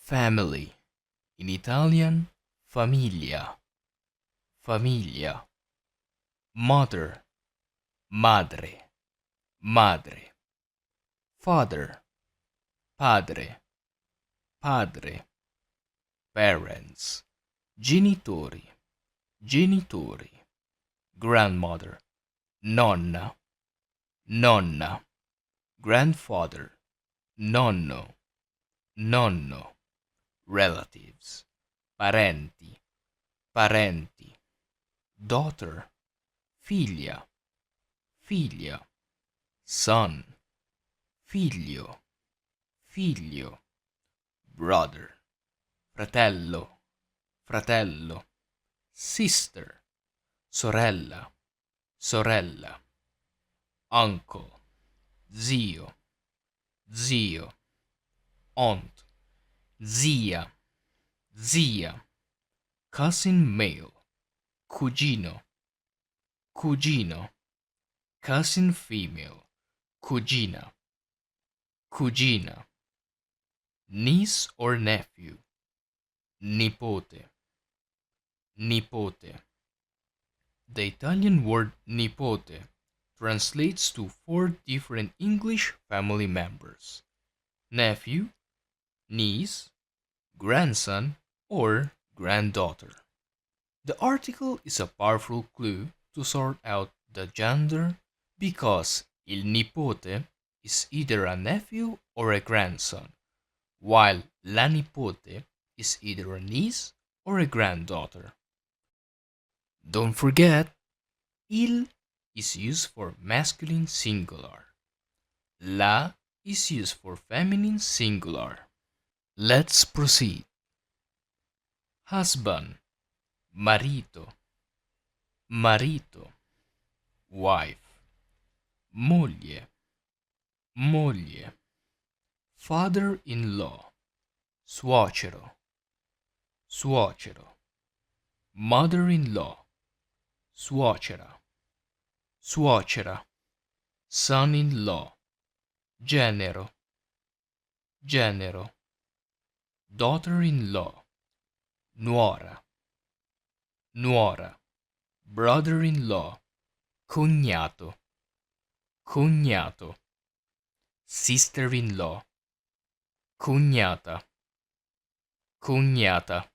Family. In Italian, famiglia. Famiglia. Mother. Madre. Madre. Father. Padre. Padre. Parents. Genitori. Genitori. Grandmother. Nonna. Nonna. Grandfather. Nonno. Nonno. Relatives. Parenti. Parenti. Daughter. Figlia. Figlia. Son. Figlio. Figlio. Brother. Fratello. Fratello. Sister. Sorella. Sorella. Uncle. Zio. Zio. Aunt. Zia. Zia. Cousin male. Cugino. Cugino. Cousin female. Cugina. Cugina. Niece or nephew. Nipote. Nipote. The Italian word nipote translates to four different English family members: nephew, niece, grandson, or granddaughter. The article is a powerful clue to sort out the gender because il nipote is either a nephew or a grandson, while la nipote is either a niece or a granddaughter. Don't forget, il is used for masculine singular. La is used for feminine singular. Let's proceed. Husband, marito, marito, wife, moglie, moglie, father-in-law, suocero, suocero, mother-in-law, suocera, suocera, son-in-law, genero, genero, daughter-in-law, nuora, nuora, brother-in-law, cognato, cognato, sister-in-law, cognata, cognata,